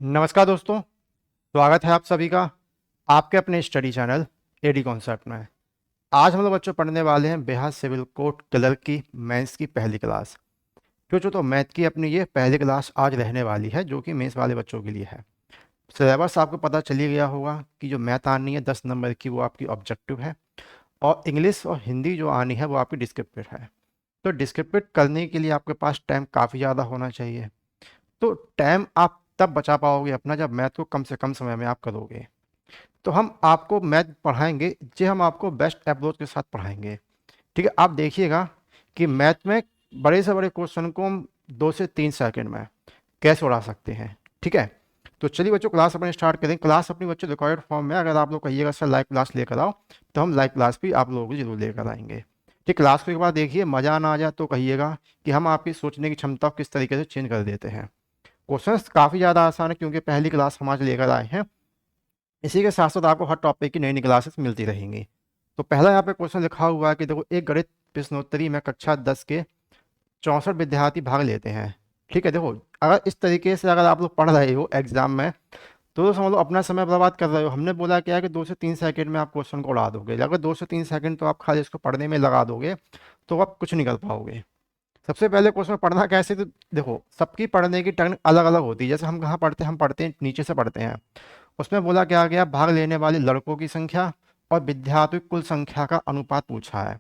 नमस्कार दोस्तों, स्वागत है आप सभी का आपके अपने स्टडी चैनल एडी कॉन्सेप्ट में। आज हम लोग बच्चों पढ़ने वाले हैं बिहार सिविल कोड क्लर्क की मेंस की पहली क्लास। तो मैथ की अपनी ये पहली क्लास आज रहने वाली है, जो कि मेंस वाले बच्चों के लिए है। सिलेबस आपको पता चल ही गया होगा कि जो मैथ आनी है 10 नंबर की वो आपकी ऑब्जेक्टिव है, और इंग्लिश और हिंदी जो आनी है वो आपकी डिस्क्रिप्टिव है। तो डिस्क्रिप्टिव करने के लिए आपके पास टाइम काफ़ी ज़्यादा होना चाहिए। तो टाइम आप तब बचा पाओगे अपना जब मैथ को कम से कम समय में आप करोगे। तो हम आपको मैथ पढ़ाएंगे, जे हम आपको बेस्ट अप्रोच के साथ पढ़ाएंगे। ठीक है, आप देखिएगा कि मैथ में बड़े से बड़े क्वेश्चन को हम 2 से 3 सेकंड में कैसे उड़ा सकते हैं। ठीक है, तो चलिए बच्चों क्लास अपने स्टार्ट करें। क्लास अपनी बच्चों रिकॉर्डेड फॉर्म में, अगर आप लोग कहिएगा सर लाइव क्लास लेकर आओ, तो हम लाइव क्लास भी आप लोगों को जरूर लेकर आएंगे। ठीक, क्लास को एक बार देखिए, मज़ा ना आ जाए तो कहिएगा कि हम आपकी सोचने की क्षमता को किस तरीके से चेंज कर देते हैं। क्वेश्चंस काफ़ी ज़्यादा आसान है क्योंकि पहली क्लास हम आज लेकर आए हैं। इसी के साथ साथ आपको हर टॉपिक की नई नई क्लासेस मिलती रहेंगी। तो पहला यहाँ पे क्वेश्चन लिखा हुआ है कि देखो, एक गणित प्रश्नोत्तरी में कक्षा 10 के 64 विद्यार्थी भाग लेते हैं। ठीक है, देखो अगर इस तरीके से अगर आप लोग पढ़ रहे हो एग्जाम में, तो समझ लो अपना समय बर्बाद कर रहे हो। हमने बोला क्या है कि 2 से 3 सेकंड में आप क्वेश्चन को उड़ा दोगे। अगर 2 से 3 सेकंड तो आप खाली इसको पढ़ने में लगा दोगे तो आप कुछ नहीं कर पाओगे। सबसे पहले क्वेश्चन पढ़ना कैसे, तो देखो सबकी पढ़ने की टर्न अलग अलग होती है। जैसे हम कहाँ पढ़ते हैं, हम पढ़ते हैं नीचे से पढ़ते हैं। उसमें बोला क्या गया, भाग लेने वाले लड़कों की संख्या और विद्यार्थी कुल संख्या का अनुपात पूछा है।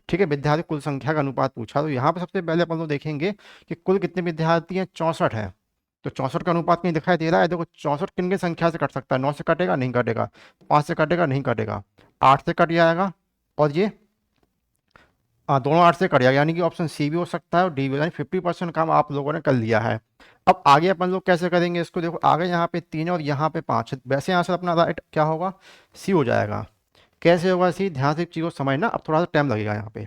ठीक है, विद्यार्थी कुल संख्या का अनुपात पूछा। तो यहाँ पर सबसे पहले अपन लोग देखेंगे कि कुल कितने विद्यार्थी हैं, 64 है। तो 64 का अनुपात कहीं दिखाई दे रहा है? देखो 64 किन की संख्या से कट सकता है? 9 से कटेगा? नहीं कटेगा। 5 से कटेगा? नहीं कटेगा। 8 से कट जाएगा। और ये दोनों 8 से कट जाएगा, यानी कि ऑप्शन सी भी हो सकता है और डी भी, यानी 50% काम आप लोगों ने कर लिया है। अब आगे अपन लोग कैसे करेंगे इसको, देखो आगे यहाँ पे 3 है और यहाँ पे 5 है, वैसे आंसर अपना राइट क्या होगा, सी हो जाएगा। कैसे होगा सी, ध्यान से चीज़ को समझना, अब थोड़ा सा टाइम लगेगा यहाँ पे।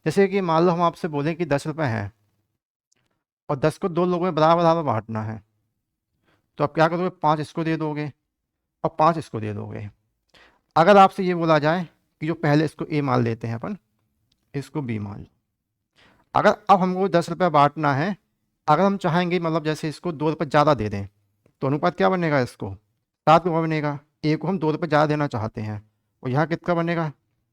जैसे कि मान लो हम आपसे बोलें कि 10 रुपये हैं और 10 को दो लोगों में बराबर बराबर बांटना है, तो आप क्या करोगे, 5 इसको दे दोगे और 5 इसको दे दोगे। अगर आपसे ये बोला जाए कि जो पहले इसको ए मान लेते हैं अपन, इसको बी मान लो। अगर अब हमको 10 रुपये बांटना है, अगर हम चाहेंगे मतलब जैसे इसको 2 रुपये ज़्यादा दे दें, तो अनुपात क्या बनेगा, इसको 7 रुपये बनेगा। ए को हम 2 रुपये ज़्यादा देना चाहते हैं, और यहाँ कितना बनेगा,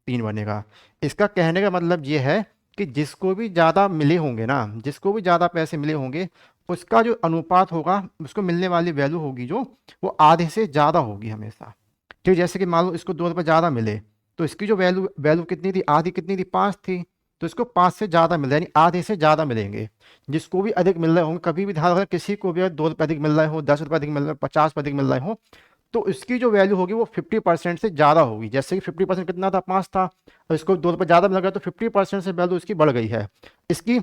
3 बनेगा। इसका कहने का मतलब ये है कि जिसको भी ज़्यादा मिले होंगे ना, जिसको भी ज़्यादा पैसे मिले होंगे, उसका जो अनुपात होगा, उसको मिलने वाली वैल्यू होगी जो, वो आधे से ज़्यादा होगी हमेशा। ठीक, जैसे कि मान लो इसको 2 रुपये ज़्यादा मिले, तो इसकी जो वैल्यू वैल्यू कितनी थी, आधी कितनी थी, 5 थी। तो इसको 5 से ज़्यादा मिल, यानी आधे से ज़्यादा मिलेंगे। जिसको भी अधिक मिल रहे होंगे, कभी भी ध्यान रखना, किसी को भी अगर 2 रुपये अधिक मिल रहे हो, 10 रुपये अधिक मिल रहे हो, 50 रुपये अधिक मिल रहे हो, तो इसकी जो वैल्यू होगी वो 50% से ज़्यादा होगी। जैसे कि 50% कितना था, 5 था, और इसको 2 रुपये ज़्यादा मिल गया, तो 50% से वैल्यू इसकी बढ़ गई है। इसकी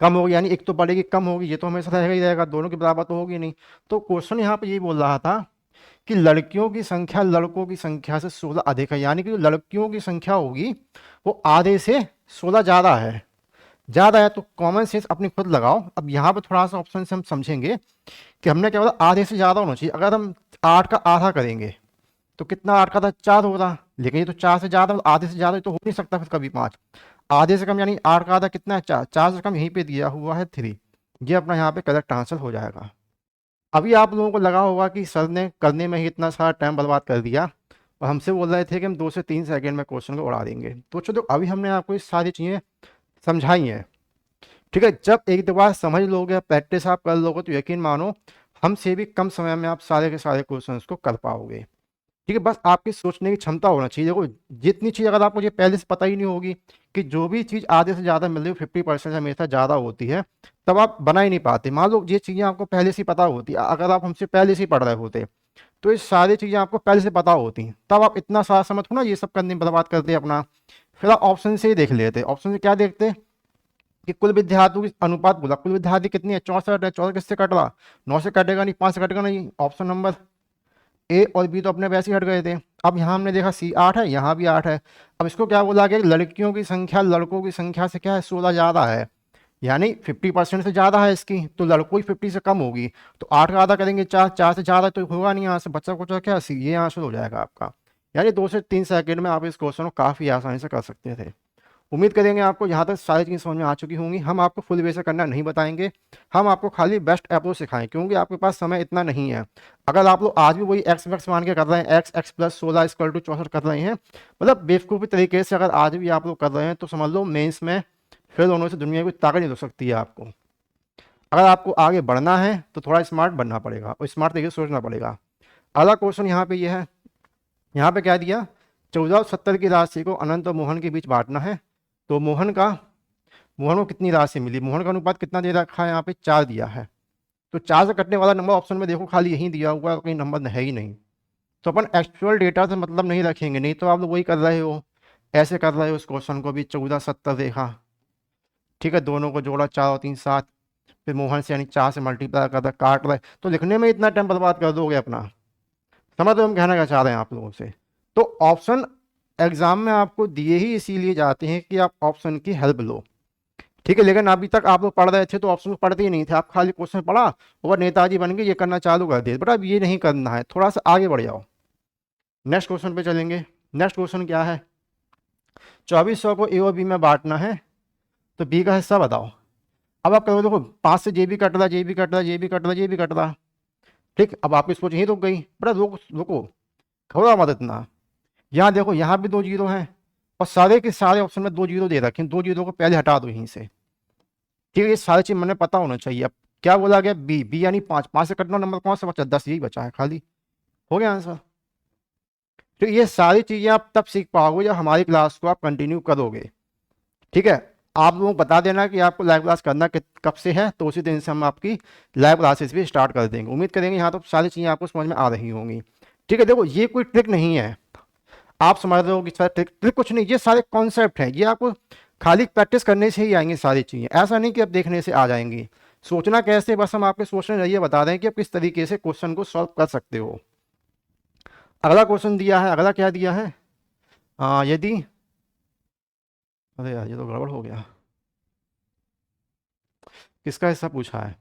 कम होगी, यानी एक तो बढ़ेगी कम होगी, ये तो हमेशा रहेगा ही रहेगा, दोनों के बराबर तो होगी नहीं। तो क्वेश्चन यहाँ पे यही बोल रहा था कि लड़कियों की संख्या लड़कों की संख्या से 16 अधिक है, यानी कि जो लड़कियों की संख्या होगी वो आधे से 16 ज़्यादा है। ज़्यादा है तो कॉमन सेंस अपनी खुद लगाओ। अब यहाँ पे थोड़ा सा ऑप्शन से हम समझेंगे कि हमने क्या बोला, आधे से ज़्यादा होना चाहिए। अगर हम 8 का आधा करेंगे तो कितना, 8 का आधा 4 होगा, लेकिन ये तो 4 से ज़्यादा, आधे से ज़्यादा तो हो नहीं सकता फिर कभी 5। आधे से कम यानी 8 का आधा कितना है, 4। 4 से कम यहीं पे दिया हुआ है 3। ये अपना यहाँ पे करेक्ट आंसर हो जाएगा। अभी आप लोगों को लगा होगा कि सर ने करने में ही इतना सारा टाइम बर्बाद कर दिया, और हमसे बोल रहे थे कि हम 2 से 3 सेकंड में क्वेश्चन को उड़ा देंगे। तो चलो अभी हमने आपको ये सारी चीज़ें समझाई हैं। ठीक है, जब एक दो बार समझ लोगे, प्रैक्टिस आप कर लोगे, तो यकीन मानो हमसे भी कम समय में आप सारे के सारे क्वेश्चंस को कर पाओगे। ठीक है, बस आपकी सोचने की क्षमता होना चाहिए। देखो जितनी चीज़ अगर आप, मुझे पहले से पता ही नहीं होगी कि जो भी चीज़ आधे से ज़्यादा मिल रही हो, 50% से हमेशा ज़्यादा होती है, तब आप बना ही नहीं पाते। मान लो ये चीज़ें आपको पहले से ही पता होती, अगर आप हमसे पहले से ही पढ़ रहे होते, तो ये सारी चीज़ें आपको पहले से पता होती, तब आप इतना सारा समय थोड़ा ये सब करने में बर्बाद करते अपना। फिर आप ऑप्शन से ही देख लेते। ऑप्शन से क्या देखते कि कुल विद्यार्थियों की अनुपात बोला, कुल विद्यार्थी कितनी है, 64 है। 64 किससे कट रहा, 9 से कटेगा नहीं, 5 से कटेगा नहीं। ऑप्शन नंबर ए और बी तो अपने वैसे ही हट गए थे। अब यहाँ हमने देखा सी 8 है, यहाँ भी 8 है। अब इसको क्या बोला गया, लड़कियों की संख्या लड़कों की संख्या से क्या है, 16 ज़्यादा है, यानी 50% से ज़्यादा है इसकी, तो लड़कों की 50 से कम होगी। तो 8 का आधा करेंगे 4, 4 से ज़्यादा तो होगा नहीं, यहाँ से बच्चा कुछ क्या सी, ये आंसर हो जाएगा आपका। यानी 2 से 3 सेकंड में आप इस क्वेश्चन को काफ़ी आसानी से कर सकते थे। उम्मीद करेंगे आपको यहाँ तक सारी चीज़ें समझ में आ चुकी होंगी। हम आपको फुल वे से करना नहीं बताएंगे, हम आपको खाली बेस्ट अप्रोच सिखाएं, क्योंकि आपके पास समय इतना नहीं है। अगर आप लोग आज भी वही एक्स वैक्स मान के कर रहे हैं, एक्स प्लस 16 इक्वल टू 64 कर रहे हैं, मतलब बेवकूफ़ी तरीके से अगर आज भी आप लोग कर रहे हैं, तो समझ लो मेंस में फेल होने से दुनिया की ताकत नहीं हो सकती है आपको। अगर आपको आगे बढ़ना है तो थोड़ा स्मार्ट बनना पड़ेगा और स्मार्ट तरीके से सोचना पड़ेगा। अगला क्वेश्चन यहाँ पे ये है, यहाँ पे क्या दिया, 14 और 70 की राशि को अनंत और मोहन के बीच बांटना है। तो मोहन को कितनी राशि मिली, मोहन का अनुपात कितना दे रखा है, यहाँ पे 4 दिया है। तो 4 से कटने वाला नंबर ऑप्शन में देखो खाली यही दिया हुआ है, कहीं नंबर है ही नहीं। तो अपन एक्चुअल डेटा से मतलब नहीं रखेंगे, नहीं तो आप लोग वही कर रहे हो, ऐसे कर रहे हो। उस क्वेश्चन को भी 14 70 देखा, ठीक है, दोनों को जोड़ा 4 और 3 7, फिर मोहन से यानी 4 से मल्टीप्लाई करता काट रहे, तो लिखने में इतना टाइम बर्बाद कर दोगे अपना। समझ रहे हो हम कहना क्या चाह रहे हैं आप लोगों से। तो ऑप्शन एग्जाम में आपको दिए ही इसीलिए जाते हैं कि आप ऑप्शन की हेल्प लो, ठीक है। लेकिन अभी तक आप लोग पढ़ रहे थे तो ऑप्शन पढ़ते ही नहीं थे, आप खाली क्वेश्चन पढ़ा और नेताजी बन के ये करना चालू कर दिए। बट अब ये नहीं करना है, थोड़ा सा आगे बढ़ जाओ। नेक्स्ट क्वेश्चन पे चलेंगे। नेक्स्ट क्वेश्चन क्या है, 2400 को ए और बी में बांटना है, तो बी का हिस्सा बताओ। अब आप कहोगे देखो 5 से जे भी कट रहा, जे भी कट रहा, जे भी कट रहा, जे भी कट रहा, ठीक। अब आपकी सोच यहीं रुक गई, बड़ा रुको थोड़ा मत इतना। यहाँ देखो यहाँ भी 2 जीरो हैं और सारे के सारे ऑप्शन में 2 जीरो दे रखे हैं, 2 जीरो को पहले हटा दो यहीं से, ठीक है। ये सारी चीज मैंने पता होना चाहिए। अब क्या बोला गया, बी, बी यानी 5, 5 से कटना नंबर कौन सा बचा, 10, यही बचा है खाली, हो गया आंसर। तो ये सारी चीजें आप तब सीख पाओगे जब हमारी क्लास को आप कंटिन्यू करोगे, ठीक है। आप लोगों को बता देना कि आपको लाइव क्लास करना कब से है, तो उसी दिन से हम आपकी लाइव क्लासेस भी स्टार्ट कर देंगे। उम्मीद करेंगे यहाँ तो सारी चीज़ें आपको समझ में आ रही होंगी, ठीक है। देखो ये कोई ट्रिक नहीं है, आप समझ रहे हो कि सर ट्रिक ट्रिक कुछ नहीं, ये सारे कॉन्सेप्ट हैं, ये आपको खाली प्रैक्टिस करने से ही आएंगे सारी चीज़ें, ऐसा नहीं कि आप देखने से आ जाएंगी। सोचना कैसे, बस हम आपके सोचने नजरिए बता रहे हैं कि आप किस तरीके से क्वेश्चन को सॉल्व कर सकते हो। अगला क्वेश्चन दिया है, अगला क्या दिया है, यदि, अरे यार ये तो गड़बड़ हो गया, किसका हिस्सा पूछा है,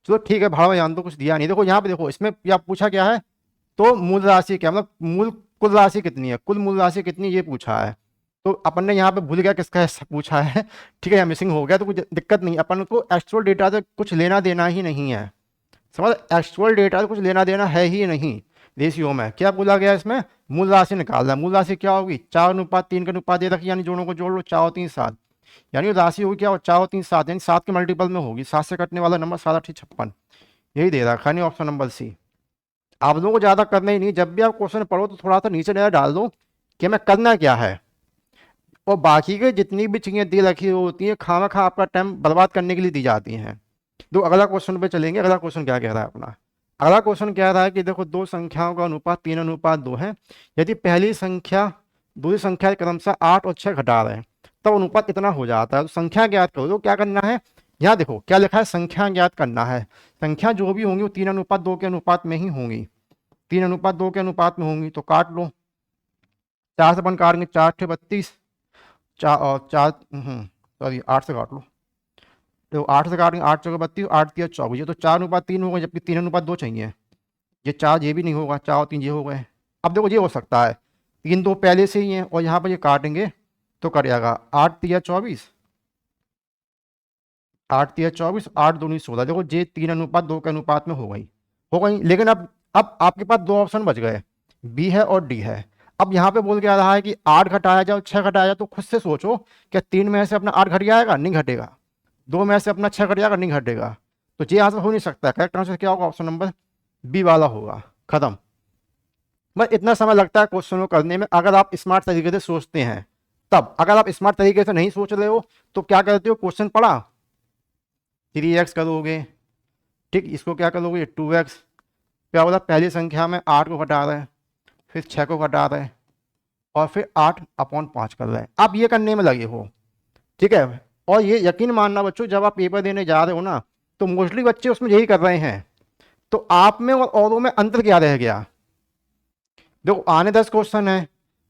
चलो ठीक है, भाड़ा में जान दो, कुछ दिया नहीं। देखो यहाँ पे देखो, इसमें क्या पूछा क्या है, तो मूल राशि क्या, मतलब मूल कुल राशि कितनी है, कुल मूल राशि कितनी, ये पूछा है। तो अपन ने यहाँ पे भूल गया किसका हिस्सा पूछा है, ठीक है, मिसिंग हो गया तो कुछ दिक्कत नहीं, अपन को एक्चुअल डेटा से कुछ लेना देना ही नहीं है, समझ, एक्चुअल डेटा से कुछ लेना देना है ही नहीं। रेशियो में क्या बोला गया, इसमें मूल राशि निकालना है। मूल राशि क्या होगी, 4:3 का अनुपात दे रखी, यानी दोनों को जोड़ लो, 4 और 3 7, यानी राशि होगी क्या, 4 और 3 7, यानी 7 के मल्टीपल में होगी, 7 से कटने वाला नंबर 7 8 56, यही दे रखा है ऑप्शन नंबर सी। आप लोगों को ज़्यादा करना ही नहीं, जब भी आप क्वेश्चन पढ़ो तो थोड़ा सा नीचे नजर डाल दो कि हमें करना क्या है, और बाकी के जितनी भी चीज़ें दी रखी होती हैं खामा खा आपका टाइम बर्बाद करने के लिए दी जाती हैं। तो अगला क्वेश्चन पे चलेंगे। अगला क्वेश्चन क्या कह रहा है अपना, अगला क्वेश्चन कह रहा है कि देखो दो संख्याओं का अनुपात 3:2 है, यदि पहली संख्या दूसरी संख्या के क्रमशः 8 और 6 घटा रहे हैं तब अनुपात इतना हो जाता है। तो संख्या ज्ञात करो, तो क्या करना है, यहाँ देखो क्या लिखा है, संख्या ज्ञात करना है। संख्या जो भी होंगी वो 3:2 के अनुपात में ही होंगी, 3:2 के अनुपात में होंगी। तो काट लो, 4 से अपन काटेंगे, 4 × 32, 4 और 4 सॉरी 8 से काट लो, तो 8 से काटेंगे, 8 × 32, 8 × 24, ये तो 4:3 होगा, जबकि 3:2 चाहिए। ये 4 ये भी नहीं होगा, 4 और 3 ये हो गए। अब देखो ये हो सकता है 3 2 पहले से ही हैं, और यहाँ पर ये काटेंगे तो कट जाएगा 8 × 24, 8 × 24, 8 दूनी 16। देखो ये 3:2 के अनुपात में हो गई। लेकिन अब आपके पास 2 ऑप्शन बच गए, बी है और डी है। अब यहाँ पे बोल के आ रहा है कि 8 घटाया जाए और 6 घटाया जाए, तो खुद से सोचो क्या 3 में से अपना 8 घट जाएगा, नहीं घटेगा, 2 में से अपना 6 घट जाएगा, नहीं घटेगा। तो ये आंसर हो नहीं सकता, करेक्ट आंसर क्या होगा, ऑप्शन नंबर बी वाला होगा, खत्म। बस इतना समय लगता है क्वेश्चन को करने में, अगर आप स्मार्ट तरीके से सोचते हैं तब। अगर आप स्मार्ट तरीके से नहीं सोच रहे हो तो क्या करते हो, क्वेश्चन पढ़ा 3x करोगे, ठीक, इसको क्या करोगे 2x, क्या बोला पहली संख्या में 8 को घटा रहे हैं, फिर 6 को घटा रहे हैं, और फिर 8/5 कर रहे हैं। आप ये करने में लगे हो, ठीक है। और ये यकीन मानना बच्चों, जब आप पेपर देने जा रहे हो ना, तो मोस्टली बच्चे उसमें यही कर रहे हैं। तो आप में और औरों में अंतर क्या रह गया, देखो आने 10 क्वेश्चन है,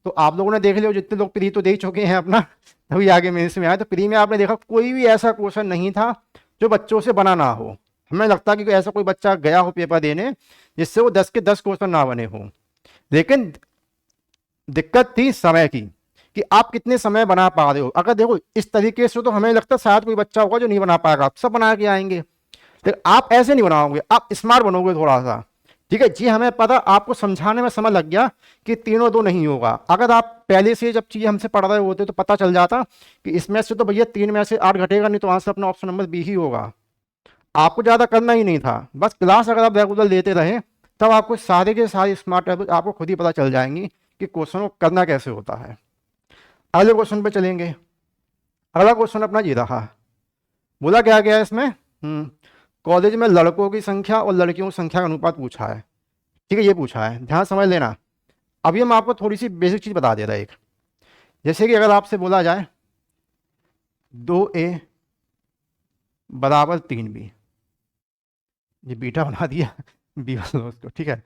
तो आप लोगों ने देख लिया, जितने लोग प्री तो दे चुके हैं अपना, अभी आगे मेंस में आए, तो प्री में आपने देखा कोई भी ऐसा क्वेश्चन नहीं था जो बच्चों से बना ना हो। हमें लगता है कि ऐसा कोई बच्चा गया हो पेपर देने जिससे वो 10 के 10 क्वेश्चन ना बने हो। लेकिन दिक्कत थी समय की, कि आप कितने समय बना पा रहे हो। अगर देखो इस तरीके से तो हमें लगता है शायद कोई बच्चा होगा जो नहीं बना पाएगा, सब बना के आएंगे, लेकिन आप ऐसे नहीं बनाओगे, आप स्मार्ट बनोगे थोड़ा सा। ठीक है जी, हमें पता, आपको समझाने में समय लग गया कि तीनों दो नहीं होगा। अगर आप पहले से जब चीजें हमसे पढ़ रहे होते तो पता चल जाता कि इसमें से तो भैया 3 में से 8 घटेगा नहीं, तो आंसर अपना ऑप्शन नंबर बी ही होगा। आपको ज्यादा करना ही नहीं था, बस क्लास अगर आप रेगुलर लेते रहे तब आपको सारे के सारे स्मार्ट टैब आपको खुद ही पता चल जाएंगी कि क्वेश्चन को करना कैसे होता है। अगले क्वेश्चन पे चलेंगे। अगला क्वेश्चन अपना ये रहा, बोला क्या गया है इसमें, कॉलेज में लड़कों की संख्या और लड़कियों की संख्या का अनुपात पूछा है। ठीक है, ये पूछा है, ध्यान समझ लेना। अभी हम आपको थोड़ी सी बेसिक चीज बता दे रहे हैं। एक जैसे कि अगर आपसे बोला जाए 2a बराबर 3b, ये बीटा बना दिया बी वाला उसको, ठीक है,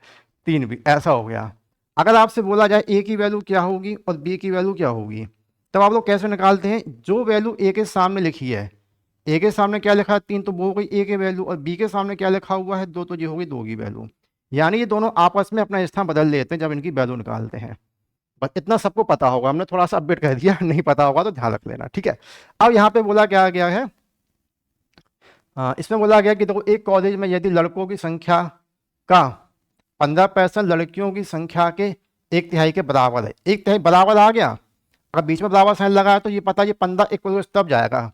3b ऐसा हो गया। अगर आपसे बोला जाए a की वैल्यू क्या होगी और b की वैल्यू क्या होगी, तब आप लोग कैसे निकालते हैं, जो वैल्यू a के सामने लिखी है, a के सामने क्या लिखा है 3, तो वो हो गई a की वैल्यू, और b के सामने क्या लिखा हुआ है 2, तो ये होगी 2 की वैल्यू। यानी ये दोनों आपस में अपना स्थान बदल लेते हैं जब इनकी वैल्यू निकालते हैं। बस इतना सबको पता होगा, हमने थोड़ा सा अपडेट कर दिया, नहीं पता होगा तो ध्यान रख लेना। ठीक है, अब यहाँ पे बोला क्या गया है, इसमें बोला गया कि देखो एक कॉलेज में यदि लड़कों की संख्या का 15% लड़कियों की संख्या के 1/3 के बराबर है, 1/3 बराबर आ गया, अगर बीच में बराबर साइन लगा है तो ये पता है ये 15 इक्वल तब जाएगा।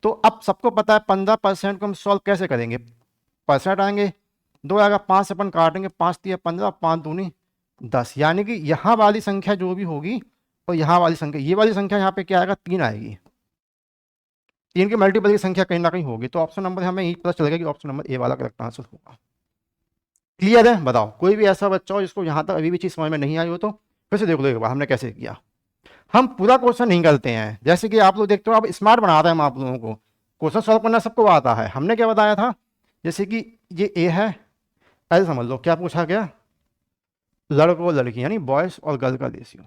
तो अब सबको पता है 15% को हम सॉल्व कैसे करेंगे, परसेंट आएंगे, 2 आएगा, 5 से अपन काटेंगे, 5 3 15, 5 दूनी 10, यानी कि यहाँ वाली संख्या जो भी होगी और यहाँ वाली संख्या, ये वाली संख्या यहाँ पे क्या आएगा 3 आएगी, 3 के मल्टीपल की संख्या कहीं ना कहीं होगी। तो ऑप्शन नंबर हमें यही पता चलेगा कि ऑप्शन नंबर ए वाला करेक्ट आंसर होगा। क्लियर है, बताओ कोई भी ऐसा बच्चा हो जिसको यहाँ तक अभी भी चीज समझ में नहीं आई हो तो फिर से देख लो एक बार हमने कैसे किया। हम पूरा क्वेश्चन नहीं करते हैं, जैसे कि आप लोग देखते हो, आप स्मार्ट बना रहे हैं, हम आप लोगों को क्वेश्चन सॉल्व करना सबको आता है। हमने क्या बताया था, जैसे कि ये ए है, ऐसे समझ लो, क्या पूछा गया, लड़कों और लड़की यानी बॉयज और गर्ल का रेशियो।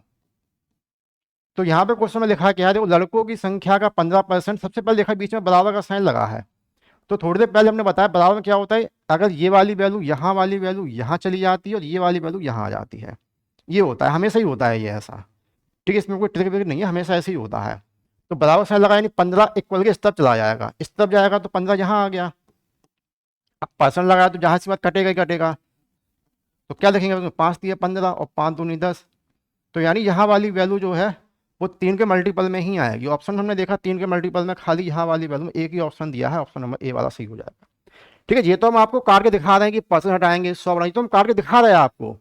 तो यहाँ पे क्वेश्चन में लिखा क्या है, देखो लड़कों की संख्या का 15%, सबसे पहले देखा बीच में बराबर का साइन लगा है, तो थोड़ी देर पहले हमने बताया बराबर में क्या होता है, अगर ये वाली वैल्यू यहाँ वाली वैल्यू यहाँ चली जाती है और ये वाली वैल्यू यहाँ आ जाती है, ये होता है, हमेशा ही होता है ये ऐसा। ठीक है, इसमें कोई ट्रिक व्रिक नहीं है, हमेशा ऐसे ही होता है। तो बराबर साइन लगा यानी 15 इक्वल के इस तरफ चला जाएगा, इस तरफ जाएगा तो 15 यहाँ आ गया। अब परसेंट लगाया तो जहाँ सी बात कटेगा ही कटेगा, तो क्या लिखेंगे, 5 दिए 15 और 5 दूनी 10, तो यानी यहाँ वाली वैल्यू जो है वो 3 के मल्टीपल में ही आएगी। ऑप्शन हमने देखा 3 के मल्टीपल में, खाली यहाँ वाली वैल्यू में एक ही ऑप्शन दिया है, ऑप्शन नंबर ए वाला सही हो जाएगा। ठीक है, ये तो हम आपको करके दिखा रहे हैं कि परसेंट हटाएंगे 100 बनाएंगे, तो हम करके दिखा रहे हैं आपको।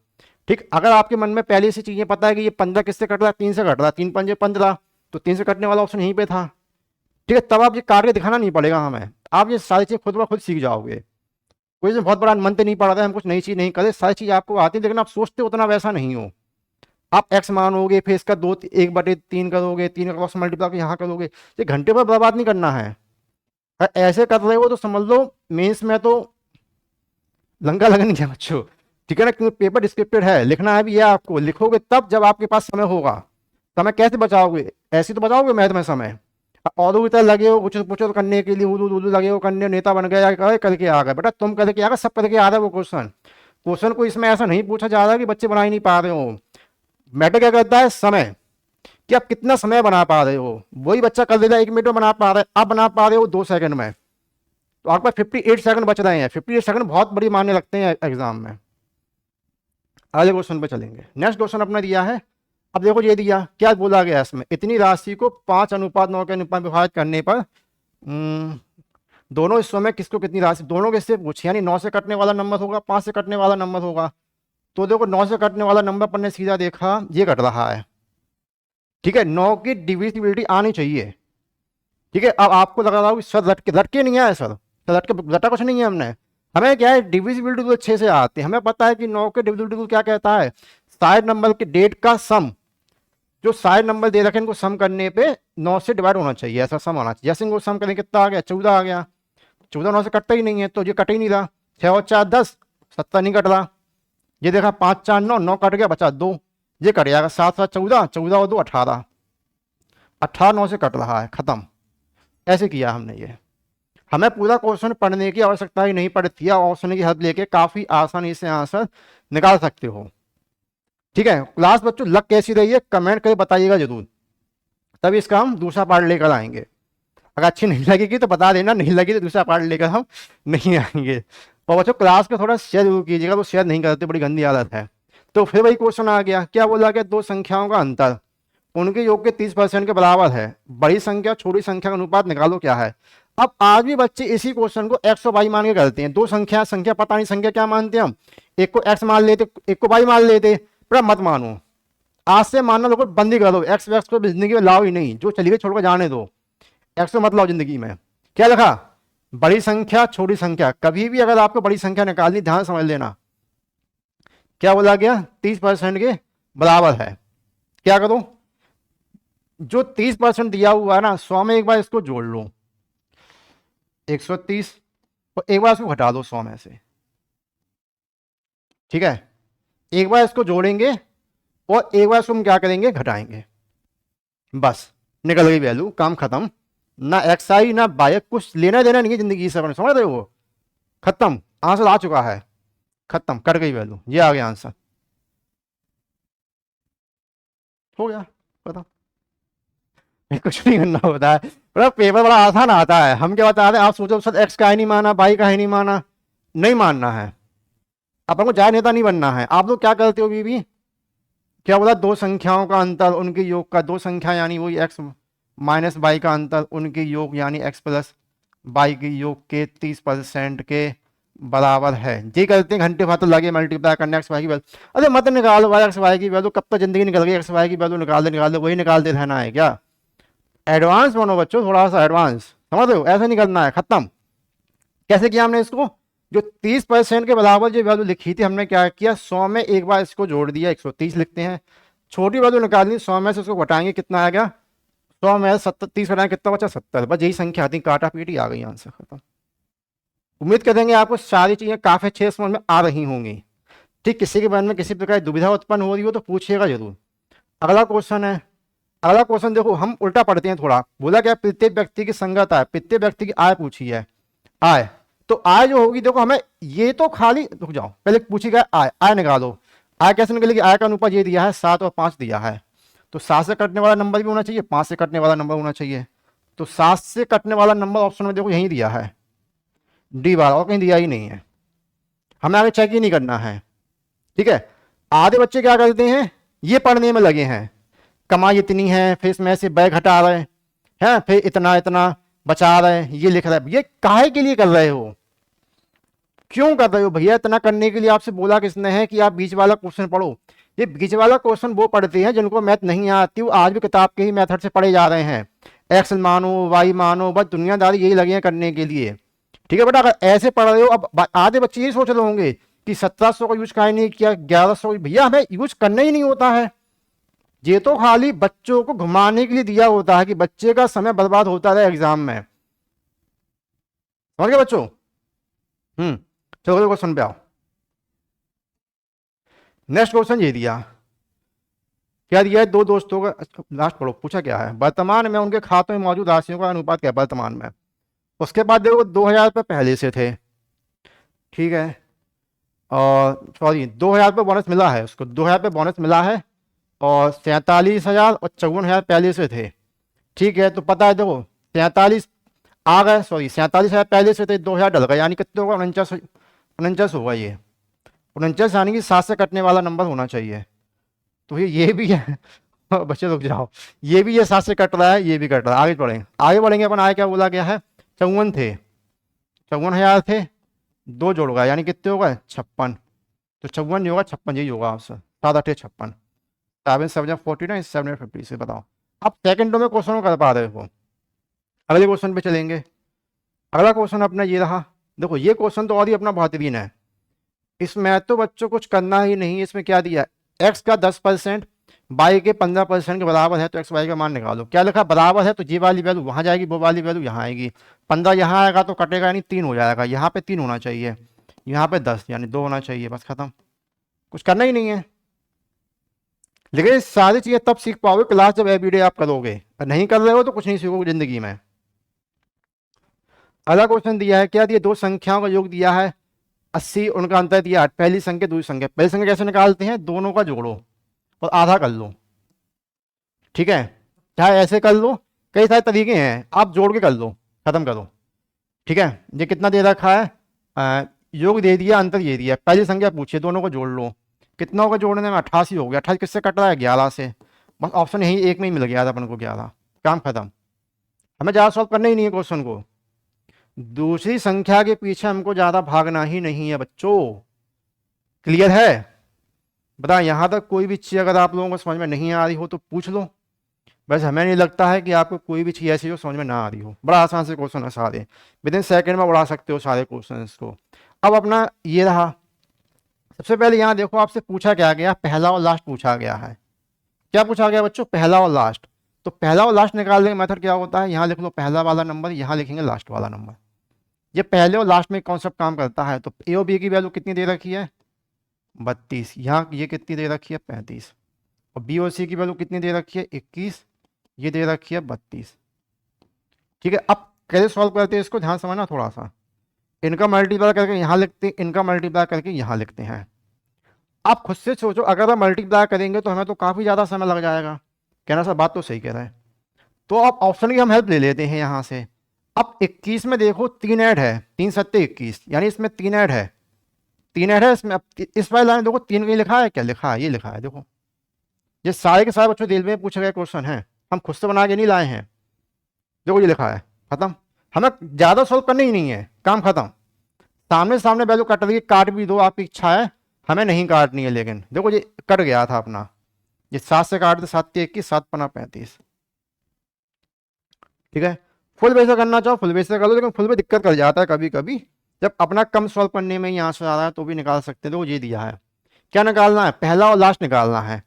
ठीक, अगर आपके मन में पहले से चीजें पता है कि ये 15 किससे कट रहा है, 3 से कट रहा है, 3 पंजे 15, तो 3 से कटने वाला ऑप्शन यहीं पे था। ठीक है, तब आप ये करके दिखाना नहीं पड़ेगा हमें, आप ये सारी चीज खुद ब खुद सीख जाओगे। कोई इसमें बहुत बड़ा मंत्र नहीं पड़ा था, हम कुछ नई चीज नहीं करे, सारी चीज आपको आती है, लेकिन आप सोचते उतना वैसा नहीं हो। आप एक्स मानोगे फिर इसका 1/3 करोगे, 3 का क्रॉस मल्टीप्लाई यहाँ करोगे, ये घंटे पर बर्बाद नहीं करना है। अगर ऐसे कर रहे हो तो समझ लो मेंस में तो लंका लगन नहीं है बच्चों। ठीक है ना, क्योंकि पेपर डिस्क्रिप्टेड है, लिखना है भी है आपको, लिखोगे तब जब आपके पास समय होगा। समय कैसे बचाओगे, ऐसे तो बचाओगे मैथ में समय, और भी तरह लगे हो कुछ पुचल करने के लिए, उलू उलू लगे हो करने, नेता बन गया करके आ गए, बेटा तुम करके आ गए, सब करके आ रहे वो क्वेश्चन। क्वेश्चन को इसमें ऐसा नहीं पूछा जा रहा कि बच्चे बना ही नहीं पा रहे हो, मैटर क्या करता है समय, कि आप कितना समय बना पा रहे हो। वही बच्चा कर देता है 1 मिनट में बना पा रहे हैं, आप बना पा रहे हो 2 सेकंड में, तो आपके पास 58 सेकंड बच रहे हैं। 58 सेकंड बहुत बड़ी मानने लगते हैं एग्जाम में। अगले क्वेश्चन पे चलेंगे, नेक्स्ट क्वेश्चन अपना दिया है। अब देखो ये दिया, क्या बोला गया इसमें, इतनी राशि को 5:9 के अनुपात में विभाजित करने पर दोनों हिस्सों में किसको कितनी राशि, दोनों के से पूछे, यानी 9 से कटने वाला नंबर होगा, 5 से कटने वाला नंबर होगा। तो देखो 9 से कटने वाला नंबर पर ने सीधा देखा ये कट रहा है। ठीक है, 9 की डिविजिबिलिटी आनी चाहिए। ठीक है, अब आपको लग रहा है सर लटके नहीं आए, सर लटका कुछ नहीं है, हमें क्या है डिविजिबिलिटी तो 6 से आती है, हमें पता है कि 9 के डिविजिबिलिटी क्या कहता है, साइड नंबर के डेट का सम, जो साइड नंबर दे रखे इनको सम करने पे 9 से डिवाइड होना चाहिए, ऐसा सम आना चाहिए। जैसे इनको सम करें कितना आ गया, 14 आ गया, 14 9 से कटता ही नहीं है, तो ये कट ही नहीं रहा। 6 और 4 10, 70 नहीं कट रहा। ये देखा 5 4 9, 9 कट गया, बचा 2, ये कट जाएगा, 7 7 14, 14 और 2 18, 18 9 से कट रहा है, खत्म। ऐसे किया हमने ये, हमें पूरा क्वेश्चन पढ़ने की आवश्यकता ही नहीं पड़ती है, ऑप्शन की हेल्प लेके काफी आसानी से आंसर निकाल सकते हो। ठीक है, क्लास बच्चों लग कैसी रही है कमेंट करके बताइएगा जरूर। तभी इसका हम दूसरा पार्ट लेकर आएंगे। अगर अच्छी नहीं लगेगी तो बता देना, नहीं लगी तो दूसरा पार्ट लेकर हम नहीं आएंगे। और बच्चों क्लास को थोड़ा शेयर जरूर कीजिएगा, तो शेयर नहीं करते, बड़ी गंदी आदत है। तो फिर वही क्वेश्चन आ गया, क्या बोला गया, दो संख्याओं का अंतर उनके योग के 30% के बराबर है, बड़ी संख्या छोटी संख्या का अनुपात निकालो क्या है। अब आज भी बच्चे इसी क्वेश्चन को एक्स और वाई मान के करते हैं। दो संख्या पता नहीं संख्या क्या मानते हैं हम, एक को एक्स मान लेते एक को वाई मान लेते, पर मत मानो, आज से मानना लोगों बंदी कर दो, एक्स वैक्स को जिंदगी में लाओ ही नहीं, जो चली गई छोड़कर जाने दो, एक्स को मत लाओ जिंदगी में। क्या लिखा, बड़ी संख्या छोटी संख्या, कभी भी अगर आपको बड़ी संख्या निकालनी ध्यान समझ लेना, क्या बोला गया 30% के बराबर है। क्या करो, जो 30% दिया हुआ है ना 100 में एक बार इसको जोड़ लो 130, और एक बार इसको घटा दो 100 में से, ठीक है। एक बार इसको जोड़ेंगे और एक बार इसको हम क्या करेंगे, घटाएंगे, बस निकल गई वैल्यू, काम खत्म। ना एक्स आई ना बाई, कुछ लेना देना नहीं है जिंदगी से, समझ रहे हो, खत्म, आंसर आ चुका है, खत्म, कट गई वैल्यू, ये आ गया आंसर, हो गया, पता कुछ नहीं करना होता है, बड़ा पेपर बड़ा आसान आता है। हम क्या बताते हैं, आप सोचो सर एक्स का ही नहीं माना, बाई का ही नहीं माना, नहीं मानना है, अपन को जाय नेता नहीं बनना है। आप लोग क्या करते हो बीबी, क्या बोला, दो संख्याओं का अंतर उनके योग का, दो संख्या यानी वही एक्स माइनस बाई का अंतर उनके योग यानी एक्स प्लस बाई के योग के 30% के बराबर है। जी करते हैं, घंटे भर तो लगे मल्टीप्लाई करने एक्स वाई की वैल्यू, अरे मत निकालो भाई एक्स वाई की वैल्यू, कब तक जिंदगी निकल गई, एक्स वाई की वैल्यू निकाल दे वही निकालते रहना है क्या। एडवांस बनो बच्चों, थोड़ा सा एडवांस, समझ रहे हो, ऐसे नहीं करना है, खत्म। कैसे किया हमने इसको, जो 30% के बराबर जो वैल्यू लिखी थी हमने क्या किया, 100 में एक बार इसको जोड़ दिया 130 लिखते हैं, छोटी वैल्यू निकालनी 100 में से उसको घटाएंगे, कितना आएगा 100 में 70 30 घटाएंगे कितना बचा 70, बस यही संख्या आती, काटा पीटी आ गई आंसर, खत्म। उम्मीद करेंगे आपको सारी चीजें काफी अच्छे समझ में आ रही होंगी। ठीक, किसी के मन में किसी प्रकार की दुविधा उत्पन्न हो रही हो तो पूछिएगा जरूर। अगला क्वेश्चन है, अगला क्वेश्चन देखो, हम उल्टा पढ़ते हैं थोड़ा। बोला क्या, प्रत्येक व्यक्ति की संगत आय, प्रत्येक व्यक्ति की आय पूछी है, आय, तो आय जो होगी देखो हमें, ये तो खाली रुक जाओ, पहले पूछी गया आय, आय निकालो, आय कैसे निकलेगी, आय का अनुपात ये दिया है 7 और 5 दिया है, तो 7 से कटने वाला नंबर भी होना चाहिए, 5 से कटने वाला नंबर होना चाहिए, तो 7 से कटने वाला नंबर ऑप्शन में देखो यही दिया है, डी बार, और कहीं दिया ही नहीं है, हमें आगे चेक ही नहीं करना है, ठीक है। आधे बच्चे क्या करते हैं, ये पढ़ने में लगे हैं, कमाई इतनी है, फिर इसमें से बैग हटा रहे हैं, फिर इतना इतना बचा रहे हैं, ये लिख रहे हैं, ये काहे के लिए कर रहे हो, क्यों कर रहे हो भैया, इतना करने के लिए आपसे बोला किसने है कि आप बीच वाला क्वेश्चन पढ़ो। ये बीच वाला क्वेश्चन वो पढ़ते हैं जिनको मैथ नहीं आती, वो आज भी किताब के ही मेथड से पढ़े जा रहे हैं, एक्स मानो वाई मानो, बस दुनियादारी यही लगे हैं करने के लिए, ठीक है बेटा। अगर ऐसे पढ़ रहे हो, अब आधे बच्चे यही सोच रहे होंगे कि 1700 का यूज काहे नहीं किया, 1100, भैया हमें यूज करना ही नहीं होता है, ये तो खाली बच्चों को घुमाने के लिए दिया होता है कि बच्चे का समय बर्बाद होता रहे एग्जाम में, समझ गए बच्चों। चलो क्वेश्चन पे आओ। नेक्स्ट क्वेश्चन ये दिया, क्या दिया है, दो दोस्तों का, लास्ट पढ़ो, पूछा क्या है, वर्तमान में उनके खातों में मौजूद राशियों का अनुपात क्या है वर्तमान में। उसके बाद देखो 2000 रुपये पहले से थे, ठीक है, और सॉरी 2000 रुपये बोनस मिला है उसको, 2000 रुपये बोनस मिला है, और 47,000 और 54,000 पहले से थे, ठीक है। तो पता है देखो 47 आ गए, सॉरी 47,000 पहले से थे, 2000 डल गए, यानी कितने होगा, 49 होगा, ये 49 यानी कि 7 से कटने वाला नंबर होना चाहिए, तो ये भी है बच्चे रुक जाओ, ये भी ये 7 से कट रहा है, ये भी कट रहा है, आगे बढ़ेंगे अपन। आए क्या बोला गया है, 54 थे, 54,000 थे, दो जोड़ गया यानी कितने होगा 56, तो 54 नहीं होगा 56 यही होगा आपसे, 7 8 56, 7 7 49 7 50 से बताओ। अब सेकंडों में क्वेश्चन कर पा रहे हो। अगले क्वेश्चन पे चलेंगे। अगला क्वेश्चन अपना ये रहा, देखो ये क्वेश्चन तो और ही अपना बेहतरीन है, इसमें तो बच्चों कुछ करना ही नहीं, इसमें क्या दिया, एक्स का 10% वाई के 15% के बराबर है, तो एक्स वाई का मान निकालो। क्या लिखा, बराबर है तो ये वाली वैल्यू वहां जाएगी, वो वाली वैल्यू यहाँ आएगी, 15 यहाँ आएगा तो कटेगा यानी 3 हो जाएगा, यहाँ पे 3 होना चाहिए, यहाँ पे 10 यानी 2 होना चाहिए, बस खत्म, कुछ करना ही नहीं है। लेकिन ये सारी चीजें तब सीख पाओगे क्लास जब एवरीडे आप करोगे, और नहीं कर रहे हो तो कुछ नहीं सीखोगे जिंदगी में। अगला क्वेश्चन दिया है, क्या दिया, दो संख्याओं का योग दिया है 80, उनका अंतर दिया 8, पहली संख्या दूसरी संख्या, पहली संख्या कैसे निकालते हैं, दोनों का जोड़ो और आधा कर लो, ठीक है। चाहे ऐसे कर लो, कई सारे तरीके हैं, आप जोड़ के कर लो, खत्म करो। ठीक है, ये कितना दे रखा है, योग दे दिया, अंतर ये दिया, पहली संख्या पूछिए, दोनों को जोड़ लो, कितना होगा जोड़ने में, 88 हो गया। 88 किससे कट रहा है, 11 से, बस ऑप्शन यही एक में ही मिल गया था अपन को 11, काम खत्म। हमें ज़्यादा सॉल्व करना ही नहीं है क्वेश्चन को, दूसरी संख्या के पीछे हमको ज़्यादा भागना ही नहीं है बच्चों। क्लियर है, बता यहाँ तक कोई भी चीज़ अगर आप लोगों को समझ में नहीं आ रही हो तो पूछ लो। वैसे हमें नहीं लगता है कि आपको कोई भी चीज़ ऐसी जो समझ में ना आ रही हो, बड़ा आसान से क्वेश्चन है सारे, विद इन सेकेंड में उड़ा सकते हो सारे क्वेश्चन को। अब अपना ये रहा, सबसे पहले यहाँ देखो आपसे पूछा क्या गया, पहला और लास्ट पूछा गया है। क्या पूछा गया बच्चों, पहला और लास्ट। तो पहला और लास्ट निकालने का मेथड क्या होता है, यहाँ लिख लो पहला वाला नंबर, यहाँ लिखेंगे लास्ट वाला नंबर। ये पहले और लास्ट में कॉन्सेप्ट काम करता है। तो ए और बी की वैल्यू कितनी दे रखी है, 32, यहाँ ये कितनी दे रखी है, 35, और बी और सी की वैल्यू कितनी दे रखी है, 21, ये दे रखी है 32। ठीक है, अब कैसे सॉल्व करते हैं इसको, ध्यान समझना थोड़ा सा। इनका मल्टीप्लाई करके यहाँ लिखते हैं, इनका मल्टीप्लाई करके यहाँ लिखते हैं। आप खुद से सोचो, अगर हम मल्टीप्लाई करेंगे तो हमें तो काफ़ी ज़्यादा समय लग जाएगा। कहना सर बात तो सही कह रहे हैं, तो आप ऑप्शन की हम हेल्प ले लेते हैं यहाँ से। अब 21 में देखो 3 ऐड है, 3 सत्ते 21, यानी इसमें 3 ऐड है, 3 ऐड है इसमें। अब इस वाले लाइन देखो 3 कहीं लिखा है, क्या लिखा है, ये लिखा है, देखो ये सारे के सारे बच्चों रेलवे में पूछे गए क्वेश्चन हैं, हम खुद से बना के नहीं लाए हैं। देखो ये लिखा है, खत्म, हमें ज़्यादा सॉल्व करना ही नहीं है, काम खत्म। सामने सामने वैल्यू कट रही है, काट भी दो, आपकी इच्छा है, हमें नहीं काटनी है। लेकिन देखो ये कट गया था अपना, ये 7 से काट दे, 7 के 21, 7 पना 35। ठीक है, फुल बेस से करना चाहो फुल बेस से कर लो, लेकिन फुल में दिक्कत कर जाता है कभी कभी, जब अपना कम सॉल्व करने में ही आंसर आ रहा है तो भी निकाल सकते हैं। तो ये दिया है, क्या निकालना है, पहला और लास्ट निकालना है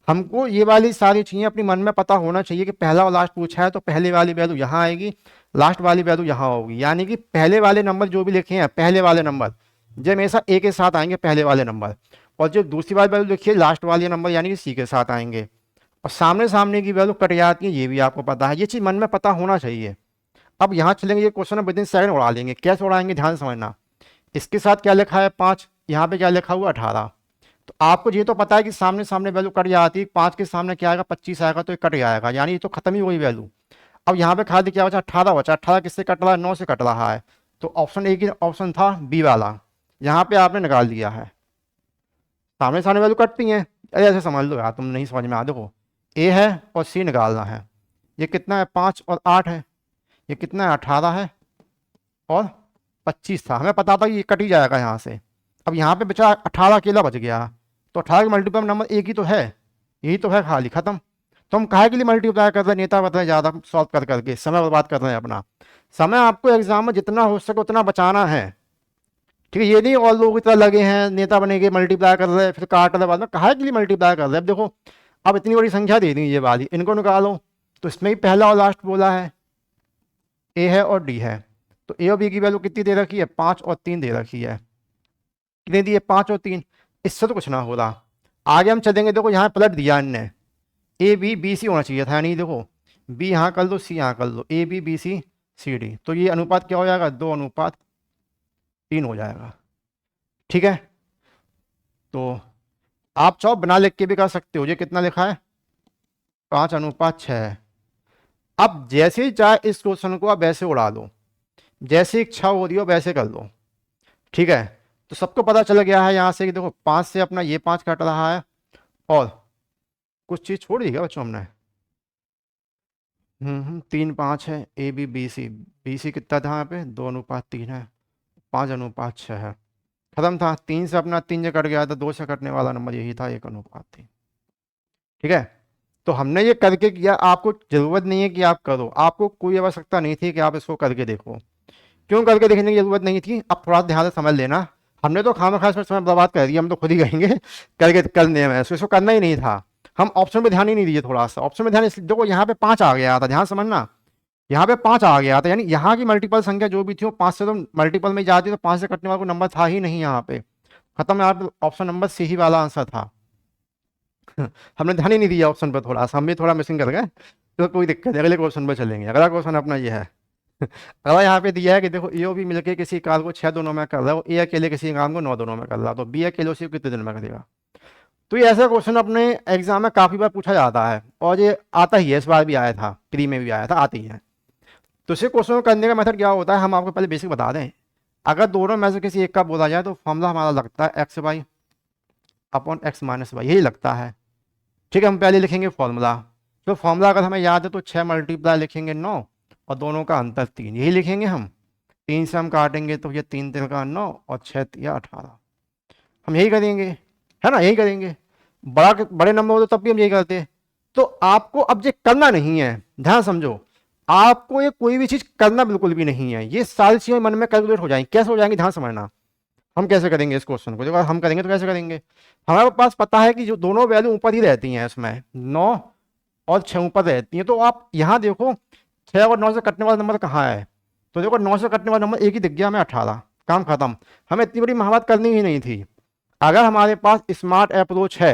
हमको। ये वाली सारी चीज़ें अपनी मन में पता होना चाहिए कि पहला और लास्ट पूछा है तो पहले वाली वैल्यू यहाँ आएगी, लास्ट वाली वैल्यू यहाँ होगी। यानी कि पहले वाले नंबर जो भी लिखे हैं, पहले वाले नंबर जो हमेशा ए के साथ आएंगे, पहले वाले नंबर, और जो दूसरी वाली वैल्यू लिखिए लास्ट वाले नंबर यानी कि सी के साथ आएंगे, और सामने सामने की वैल्यू कट जाती है, ये भी आपको पता है, ये चीज़ मन में पता होना चाहिए। अब यहाँ चलेंगे, ये क्वेश्चन विद इन सेकंड उड़ा लेंगे, कैसे उड़ाएंगे ध्यान समझना। इसके साथ क्या लिखा है 5, यहाँ पे क्या लिखा हुआ 18। तो आपको ये तो पता है कि सामने सामने वैल्यू कट जाती है, 5 के सामने क्या आएगा 25 आएगा, तो ये कट जाएगा, यानी ये तो खत्म ही हुई वैल्यू। अब यहाँ पे खाली क्या बचा, 18 बचा, 18 किससे कट रहा है, 9 से कट रहा है, तो ऑप्शन एक ही ऑप्शन था बी वाला, यहाँ पे आपने निकाल दिया है। सामने सामने वैल्यू कटती हैं, अरे ऐसे समझ लो यार, तुम नहीं समझ में आ, देखो ए है और सी निकालना है, ये कितना है 5 और 8 है, ये कितना है 18 है और 25 था, हमें पता था कि ये कट ही जाएगा यहाँ से। अब यहाँ पे बचा 18, अकेला बच गया, तो 18 का मल्टीपल नंबर एक ही तो है, यही तो है, खाली खत्म। तो हम काहे के लिए मल्टीप्लाई कर रहे हैं, नेता बता ज़्यादा सॉल्व कर करके समय बर्बाद कर रहे हैं अपना। समय आपको एग्जाम में जितना हो सके उतना बचाना है। ठीक है, ये नहीं और लोग इतना लगे हैं नेता बनेंगे मल्टीप्लाई कर रहे हैं फिर काट रहे, बाद में काहे के लिए मल्टीप्लाई कर रहे हैं। अब देखो अब इतनी बड़ी संख्या दे दी ये वाली, इनको निकालो, तो इसमें ही पहला और लास्ट बोला है, ए है और डी है, तो ए और बी की वैल्यू कितनी दे रखी है, 5 और 3 दे रखी है, कितनी दी है 5 और 3, इससे तो कुछ ना हो रहा। आगे हम चलेंगे, देखो यहाँ पलट दिया इनने, ए बी बी सी होना चाहिए था, नहीं देखो बी यहाँ कर लो सी यहाँ कर लो, a B B c c d, तो ये अनुपात क्या हो जाएगा, 2:3 हो जाएगा। ठीक है, तो आप चाहो बना लिख के भी कर सकते हो, ये कितना लिखा है 5:6। अब जैसे ही चाहे इस क्वेश्चन को आप वैसे उड़ा लो, जैसे इच्छा हो रही हो वैसे कर लो। ठीक है, तो सबको पता चल गया है यहाँ से कि देखो 5 से अपना ये 5 कट रहा है, और कुछ चीज़ छोड़ दी क्या बच्चों हमने, 3 5 है, A B B C, B C कितना था यहाँ पे 2:3 है, 5:6 है, खत्म था। 3 से अपना 3 से कट गया था, 2 से कटने वाला नंबर यही था, 1:3। ठीक है, तो हमने ये करके किया, आपको जरूरत नहीं है कि आप करो, आपको कोई आवश्यकता नहीं थी कि आप इसको करके देखो। क्यों करके देखने की जरूरत नहीं थी, अब थोड़ा ध्यान से समझ लेना, हमने तो खामा खास में समय बर्बाद कर दिया, हम तो खुद ही कहेंगे करके करने में, इसको करना ही नहीं था। हम ऑप्शन पे ध्यान ही नहीं दिए, थोड़ा सा ऑप्शन में ध्यान, देखो यहाँ पे 5 आ गया था, ध्यान समझना, यहाँ पे 5 आ गया था, यानी यहाँ की मल्टीपल संख्या जो भी थी वो 5 से तो मल्टीपल में जाती, तो 5 से कटने वाला कोई नंबर था ही नहीं यहाँ पे, खत्म। यहाँ पे ऑप्शन नंबर सी ही वाला आंसर था हमने ध्यान ही नहीं दिया ऑप्शन पर, थोड़ा सा हम भी थोड़ा मिसिंग कर गए, तो कोई दिक्कत नहीं, अगले क्वेश्चन पर चलेंगे। अगला क्वेश्चन अपना ये है अगला यहाँ पे दिया है कि देखो ए और बी मिलकर किसी कार्य को 6 दिनों में कर रहा है, ए अकेले किसी काम को 9 दिनों में कर रहा है, तो बी अकेले उसी को कितने दिन में करेगा। तो ये ऐसा क्वेश्चन अपने एग्जाम में काफ़ी बार पूछा जाता है और ये आता ही है, इस बार भी आया था, प्री में भी आया था, आती है। तो इसे क्वेश्चन को करने का मेथड क्या होता है, हम आपको पहले बेसिक बता दें। अगर दोनों में से किसी एक का बोला जाए तो फॉर्मूला हमारा लगता है x y upon x minus y, यही लगता है। ठीक है, हम पहले लिखेंगे फॉर्मूला। तो फॉर्मूला अगर हमें याद है तो 6 मल्टीप्लाई लिखेंगे 9 और दोनों का अंतर 3, यही लिखेंगे हम। 3 से हम काटेंगे तो ये 3 3 का 9 और 6 3 18, हम यही करेंगे, है ना, यही करेंगे। बड़े नंबर हो तो तब भी हम यही करते। तो आपको अब ये करना नहीं है, ध्यान समझो, आपको ये कोई भी चीज करना बिल्कुल भी नहीं है, ये सारी चीजें मन में कैलकुलेट हो जाएंगी। कैसे हो जाएंगी, ध्यान समझना। हम कैसे करेंगे इस क्वेश्चन को, देखो हम करेंगे तो कैसे करेंगे। हमारे पास पता है कि जो दोनों वैल्यू ऊपर ही रहती हैं, इसमें 9 और 6 ऊपर रहती हैं। तो आप यहाँ देखो 6 और 9 से कटने वाला नंबर कहाँ है, तो देखो 9 से कटने वाला नंबर एक ही दिख गया हमें, 18, काम खत्म। हमें इतनी बड़ी महारत करनी ही नहीं थी। अगर हमारे पास स्मार्ट अप्रोच है,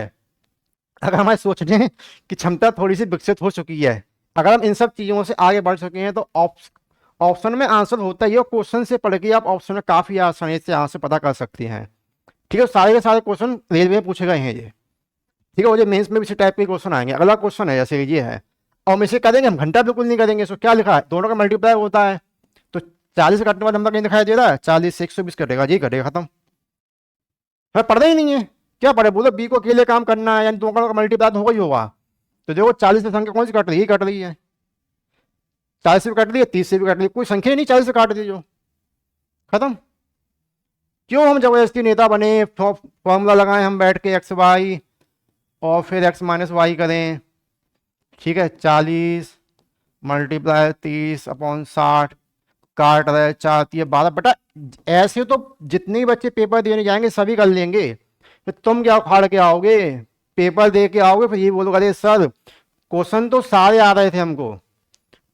अगर हमारे सोचने की क्षमता थोड़ी सी विकसित हो चुकी है, अगर हम इन सब चीज़ों से आगे बढ़ चुके हैं, तो ऑप्शन में आंसर होता ही है। क्वेश्चन से पढ़ के आप ऑप्शन में काफ़ी आसानी से आंसर पता कर सकते हैं। ठीक है, सारे के सारे क्वेश्चन रेलवे में पूछे गए हैं ये। ठीक है, वो जो मेंस में भी इसी टाइप के क्वेश्चन आएंगे। अगला क्वेश्चन है जैसे ये है, और हम इसे करेंगे, हम घंटा बिल्कुल नहीं करेंगे। सो क्या लिखा है, दोनों का मल्टीप्लाई होता है, तो 40 से कटने वाला नंबर कहीं दिखाई दे रहा है, 40 से 120 कटेगा, जी कटेगा, खत्म। हमें पढ़ना ही नहीं है, क्या पढ़े, बोलो बी को अकेले काम करना है, यानी दोनों का मल्टीप्लाई तो होगा ही होगा। तो देखो 40 से संख्या कौन सी कट रही है, कट रही है, 40 से भी कट रही है, 30 से भी कट रही है, कोई संख्या ही नहीं 40 से काट दी जो, खत्म। क्यों हम जबरदस्ती नेता बने, फॉर्मूला लगाएं हम बैठ के एक्स वाई और फिर एक्स माइनस वाई करें। ठीक है, 40 मल्टीप्लाई 30 अपॉन 60, काट रहे 4 3 12, बेटा ऐसे तो जितने बच्चे पेपर देने जाएंगे सभी कर लेंगे, फिर तुम क्या उखाड़ के आओगे, पेपर दे के आओगे फिर ये बोलोगे अरे सर क्वेश्चन तो सारे आ रहे थे हमको,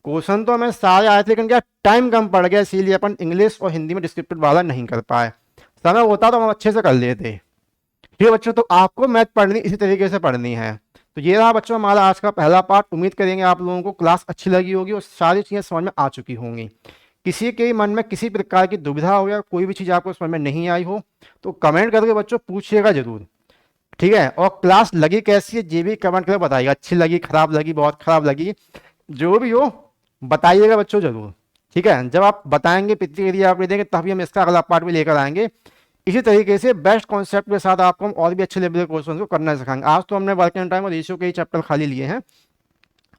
क्वेश्चन तो हमें सारे आए थे, लेकिन क्या टाइम कम पड़ गया, इसीलिए अपन इंग्लिश और हिंदी में डिस्क्रिप्टिव वाला नहीं कर पाए। समय होता तो हम अच्छे से कर लेते। ठीक है बच्चों, तो आपको मैथ पढ़नी इसी तरीके से पढ़नी है। तो ये रहा बच्चों हमारा आज का पहला पार्ट। उम्मीद करेंगे आप लोगों को क्लास अच्छी लगी होगी और सारी चीज़ें समझ में आ चुकी होंगी। किसी के मन में किसी प्रकार की दुविधा हो या कोई भी चीज़ आपको समझ में नहीं आई हो तो कमेंट करके बच्चों पूछिएगा जरूर। ठीक है, और क्लास लगी कैसी है ये भी कमेंट करके बताइएगा, अच्छी लगी, खराब लगी, बहुत खराब लगी, जो भी हो बताइएगा बच्चों जरूर। ठीक है, जब आप बताएंगे प्रतिक्रिया आप देंगे तभी हम इसका अगला पार्ट भी लेकर आएंगे। इसी तरीके से बेस्ट कॉन्सेप्ट के साथ आपको हम और भी अच्छे लेवल के क्वेश्चन को करना सिखाएंगे। आज तो हमने वर्किंग टाइम और रेशियो के ही चैप्टर खाली लिए हैं,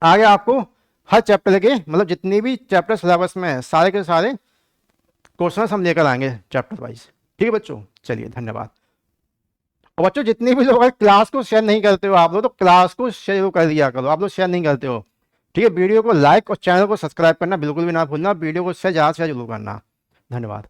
आगे आपको हर चैप्टर के मतलब जितने भी चैप्टर सिलेबस में है सारे के सारे क्वेश्चन हम लेकर आएंगे चैप्टर वाइज। ठीक है बच्चों, चलिए धन्यवाद। और बच्चों जितने भी लोग अगर क्लास को शेयर नहीं करते हो आप लोग, तो क्लास को शेयर कर दिया करो, आप लोग शेयर नहीं करते हो। ठीक है, वीडियो को लाइक और चैनल को सब्सक्राइब करना बिल्कुल भी ना भूलना, वीडियो को शेयर ज़्यादा से ज़्यादा जरूर करना। धन्यवाद।